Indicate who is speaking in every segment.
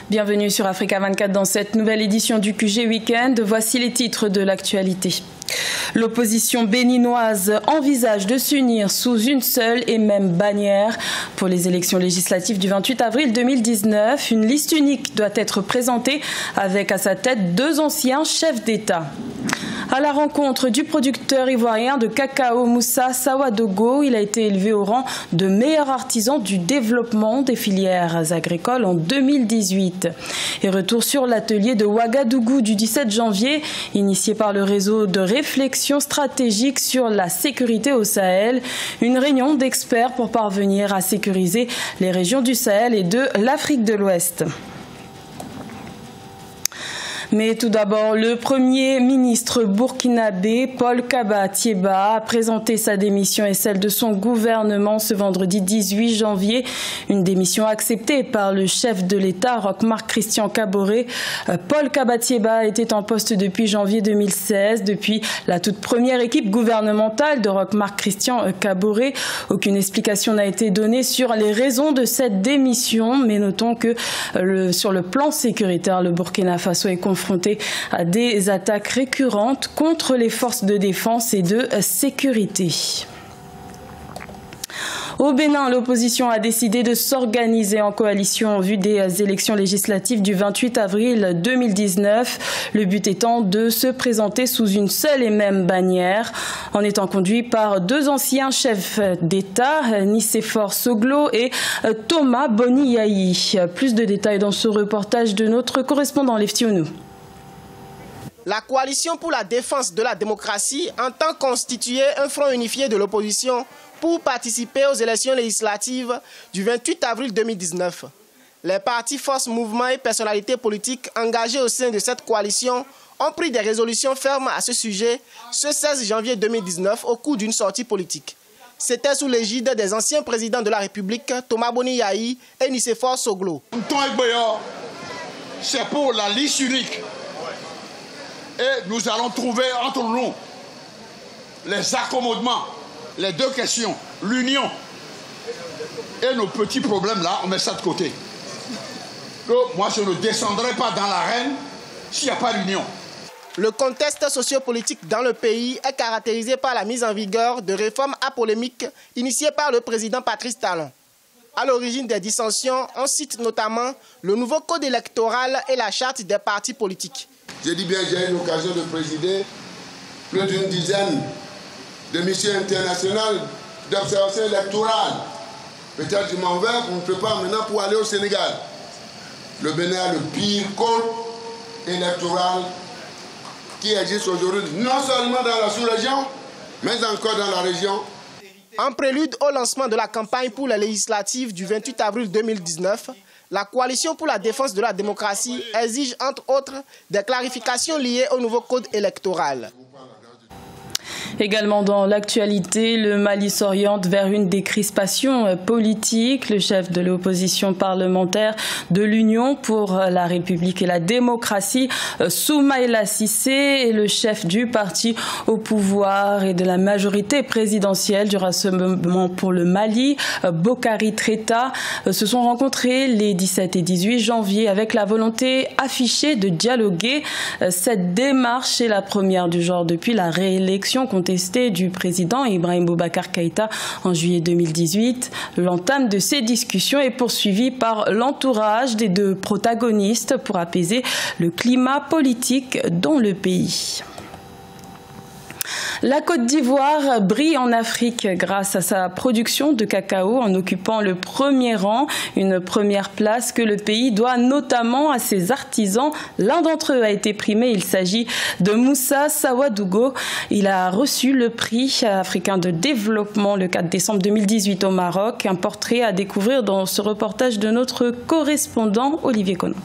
Speaker 1: Bienvenue sur Africa 24 dans cette nouvelle édition du QG Week-end. Voici les titres de l'actualité. L'opposition béninoise envisage de s'unir sous une seule et même bannière. Pour les élections législatives du 28 avril 2019, une liste unique doit être présentée avec à sa tête 2 anciens chefs d'État. À la rencontre du producteur ivoirien de cacao Moussa Sawadogo, il a été élevé au rang de meilleur artisan du développement des filières agricoles en 2018. Et retour sur l'atelier de Ouagadougou du 17 janvier, initié par le réseau de réflexion stratégique sur la sécurité au Sahel, une réunion d'experts pour parvenir à sécuriser les régions du Sahel et de l'Afrique de l'Ouest. Mais tout d'abord, le Premier ministre burkinabé, Paul Kaba Thiéba, a présenté sa démission et celle de son gouvernement ce vendredi 18 janvier. Une démission acceptée par le chef de l'État, Roch-Marc Christian Kaboré. Paul Kaba Thiéba était en poste depuis janvier 2016, depuis la toute première équipe gouvernementale de Roch-Marc Christian Kaboré. Aucune explication n'a été donnée sur les raisons de cette démission, mais notons que sur le plan sécuritaire, le Burkina Faso est confronté à des attaques récurrentes contre les forces de défense et de sécurité. Au Bénin, l'opposition a décidé de s'organiser en coalition en vue des élections législatives du 28 avril 2019. Le but étant de se présenter sous une seule et même bannière, en étant conduit par 2 anciens chefs d'État, Nicéphore Soglo et Thomas Boniyahi. Plus de détails dans ce reportage de notre correspondant Leftionou.
Speaker 2: La coalition pour la défense de la démocratie entend constituer un front unifié de l'opposition pour participer aux élections législatives du 28 avril 2019. Les partis, forces, mouvements et personnalités politiques engagés au sein de cette coalition ont pris des résolutions fermes à ce sujet ce 16 janvier 2019 au cours d'une sortie politique. C'était sous l'égide des anciens présidents de la République, Thomas Boniyahi et Nicéphore Soglo.
Speaker 3: C'est pour la liste unique. Et nous allons trouver entre nous les accommodements, les 2 questions, l'union et nos petits problèmes là, on met ça de côté. Donc, moi, je ne descendrai pas dans l'arène s'il n'y a pas d'union.
Speaker 2: Le contexte sociopolitique dans le pays est caractérisé par la mise en vigueur de réformes apolémiques initiées par le président Patrice Talon. À l'origine des dissensions, on cite notamment le nouveau code électoral et la charte des partis politiques.
Speaker 4: Je dis bien, j'ai eu l'occasion de présider plus d'une dizaine de missions internationales d'observation électorale. Peut-être que je m'en vais, on ne peut pas maintenant pour aller au Sénégal. Le Bénin a le pire code électoral qui existe aujourd'hui, non seulement dans la sous-région, mais encore dans la région.
Speaker 2: En prélude au lancement de la campagne pour les législatives du 28 avril 2019, la coalition pour la défense de la démocratie exige entre autres des clarifications liées au nouveau code électoral.
Speaker 1: Également dans l'actualité, le Mali s'oriente vers une décrispation politique. Le chef de l'opposition parlementaire de l'Union pour la République et la démocratie, Soumaïla Cissé, et le chef du parti au pouvoir et de la majorité présidentielle du Rassemblement pour le Mali, Bokari Treta, se sont rencontrés les 17 et 18 janvier avec la volonté affichée de dialoguer. Cette démarche est la première du genre depuis la réélection contestée du président Ibrahim Boubacar Keïta en juillet 2018. L'entame de ces discussions est poursuivie par l'entourage des 2 protagonistes pour apaiser le climat politique dans le pays. La Côte d'Ivoire brille en Afrique grâce à sa production de cacao en occupant le premier rang, une première place que le pays doit notamment à ses artisans. L'un d'entre eux a été primé, il s'agit de Moussa Sawadogo. Il a reçu le prix africain de développement le 4 décembre 2018 au Maroc. Un portrait à découvrir dans ce reportage de notre correspondant Olivier Conon.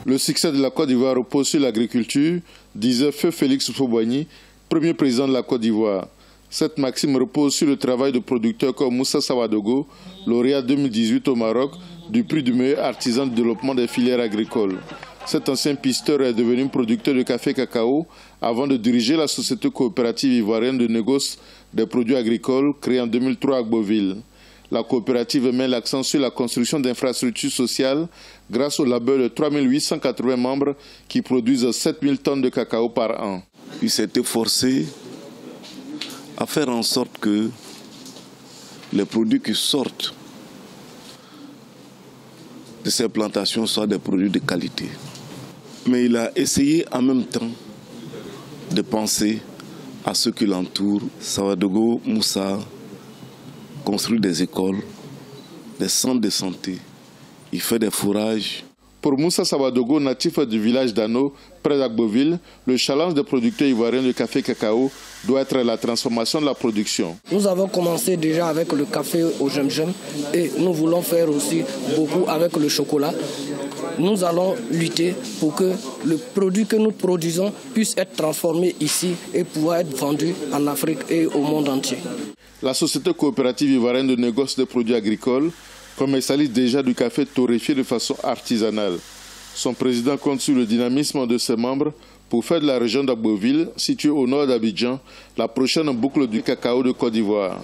Speaker 5: Le succès de la Côte d'Ivoire repose sur l'agriculture, disait Feu Félix Houphouët-Boigny, premier président de la Côte d'Ivoire. Cette maxime repose sur le travail de producteurs comme Moussa Sawadogo, lauréat 2018 au Maroc du prix du meilleur artisan de développement des filières agricoles. Cet ancien pisteur est devenu producteur de café cacao avant de diriger la société coopérative ivoirienne de négoce des produits agricoles créée en 2003 à Beauville. La coopérative met l'accent sur la construction d'infrastructures sociales grâce au label de 3880 membres qui produisent 7000 tonnes de cacao par an.
Speaker 6: Il s'est efforcé à faire en sorte que les produits qui sortent de ces plantations soient des produits de qualité. Mais il a essayé en même temps de penser à ceux qui l'entourent. Sawadogo Moussa construit des écoles, des centres de santé, il fait des fourrages.
Speaker 5: Pour Moussa Sawadogo, natif du village d'Ano, près d'Agboville, le challenge des producteurs ivoiriens de café cacao doit être la transformation de la production.
Speaker 7: Nous avons commencé déjà avec le café au Jem-Jem et nous voulons faire aussi beaucoup avec le chocolat. Nous allons lutter pour que le produit que nous produisons puisse être transformé ici et pouvoir être vendu en Afrique et au monde entier.
Speaker 5: La société coopérative ivoirienne de négoce des produits agricoles commercialise déjà du café torréfié de façon artisanale. Son président compte sur le dynamisme de ses membres pour faire de la région d'Agboville, située au nord d'Abidjan, la prochaine boucle du cacao de Côte d'Ivoire.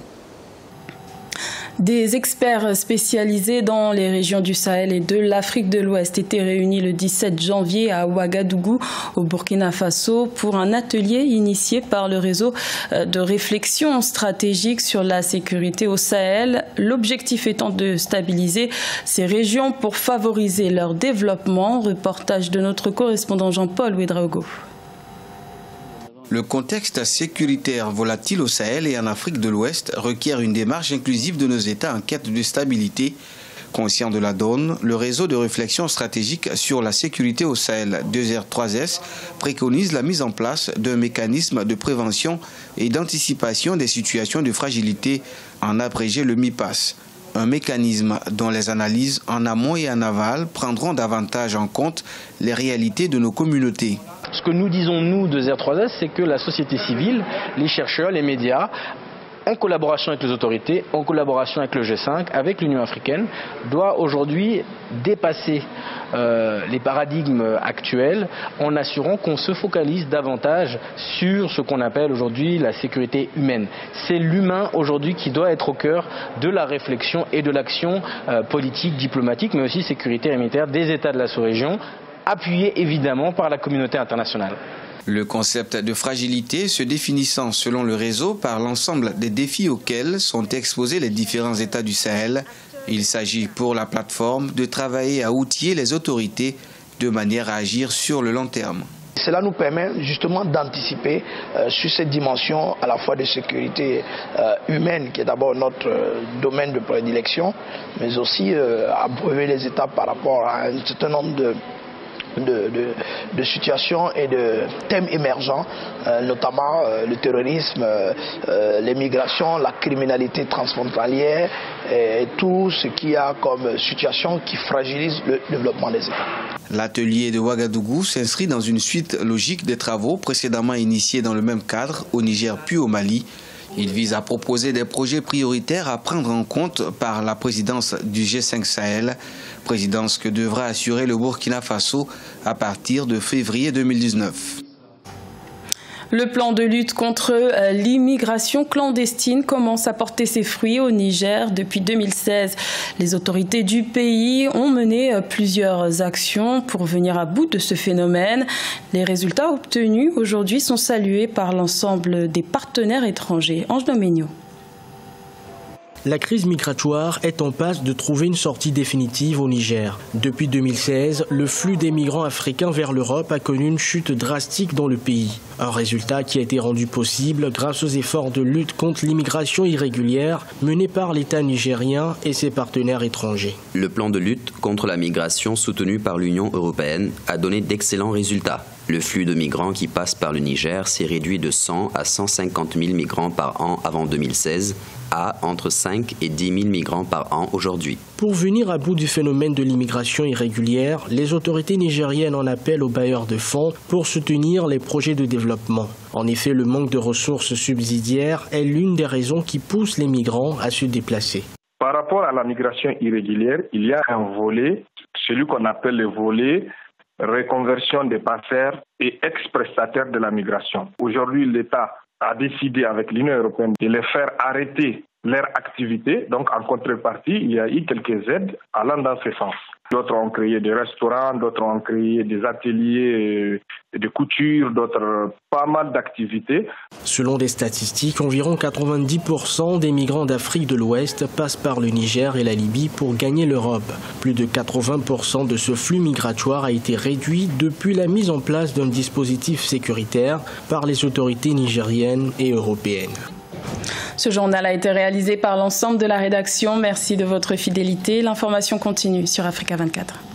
Speaker 1: Des experts spécialisés dans les régions du Sahel et de l'Afrique de l'Ouest étaient réunis le 17 janvier à Ouagadougou, au Burkina Faso, pour un atelier initié par le réseau de réflexion stratégique sur la sécurité au Sahel. L'objectif étant de stabiliser ces régions pour favoriser leur développement. Reportage de notre correspondant Jean-Paul Ouedraogo.
Speaker 8: Le contexte sécuritaire volatile au Sahel et en Afrique de l'Ouest requiert une démarche inclusive de nos États en quête de stabilité. Conscient de la donne, le réseau de réflexion stratégique sur la sécurité au Sahel 2R3S préconise la mise en place d'un mécanisme de prévention et d'anticipation des situations de fragilité, en abrégé le MIPAS. Un mécanisme dont les analyses en amont et en aval prendront davantage en compte les réalités de nos communautés.
Speaker 9: Ce que nous disons, nous, de 2R3S, c'est que la société civile, les chercheurs, les médias, en collaboration avec les autorités, en collaboration avec le G5, avec l'Union africaine, doit aujourd'hui dépasser les paradigmes actuels en assurant qu'on se focalise davantage sur ce qu'on appelle aujourd'hui la sécurité humaine. C'est l'humain aujourd'hui qui doit être au cœur de la réflexion et de l'action politique, diplomatique, mais aussi sécuritaire et militaire des États de la sous-région, appuyés évidemment par la communauté internationale.
Speaker 8: Le concept de fragilité se définissant selon le réseau par l'ensemble des défis auxquels sont exposés les différents États du Sahel. Il s'agit pour la plateforme de travailler à outiller les autorités de manière à agir sur le long terme.
Speaker 10: Cela nous permet justement d'anticiper sur cette dimension à la fois de sécurité humaine, qui est d'abord notre domaine de prédilection, mais aussi abreuver les États par rapport à un certain nombre de situations et de thèmes émergents, notamment le terrorisme, les migrations, la criminalité transfrontalière et tout ce qu'il y a comme situation qui fragilise le développement des États.
Speaker 8: L'atelier de Ouagadougou s'inscrit dans une suite logique des travaux précédemment initiés dans le même cadre au Niger puis au Mali. Il vise à proposer des projets prioritaires à prendre en compte par la présidence du G5 Sahel, présidence que devra assurer le Burkina Faso à partir de février 2019.
Speaker 1: Le plan de lutte contre l'immigration clandestine commence à porter ses fruits au Niger depuis 2016. Les autorités du pays ont mené plusieurs actions pour venir à bout de ce phénomène. Les résultats obtenus aujourd'hui sont salués par l'ensemble des partenaires étrangers. Ange Doménio.
Speaker 11: La crise migratoire est en passe de trouver une sortie définitive au Niger. Depuis 2016, le flux des migrants africains vers l'Europe a connu une chute drastique dans le pays. Un résultat qui a été rendu possible grâce aux efforts de lutte contre l'immigration irrégulière menés par l'État nigérien et ses partenaires étrangers.
Speaker 12: Le plan de lutte contre la migration soutenu par l'Union européenne a donné d'excellents résultats. Le flux de migrants qui passent par le Niger s'est réduit de 100 à 150 000 migrants par an avant 2016 à entre 5 et 10 000 migrants par an aujourd'hui.
Speaker 11: Pour venir à bout du phénomène de l'immigration irrégulière, les autorités nigériennes en appellent aux bailleurs de fonds pour soutenir les projets de développement. En effet, le manque de ressources subsidiaires est l'une des raisons qui poussent les migrants à se déplacer.
Speaker 13: Par rapport à la migration irrégulière, il y a un volet, celui qu'on appelle le volet reconversion des passeurs et ex-prestataires de la migration. Aujourd'hui, l'État a décidé avec l'Union européenne de les faire arrêter leur activité. Donc, en contrepartie, il y a eu quelques aides allant dans ce sens. D'autres ont créé des restaurants, d'autres ont créé des ateliers de couture, d'autres pas mal d'activités.
Speaker 11: Selon des statistiques, environ 90% des migrants d'Afrique de l'Ouest passent par le Niger et la Libye pour gagner l'Europe. Plus de 80% de ce flux migratoire a été réduit depuis la mise en place d'un dispositif sécuritaire par les autorités nigériennes et européennes.
Speaker 1: Ce journal a été réalisé par l'ensemble de la rédaction. Merci de votre fidélité. L'information continue sur Africa 24.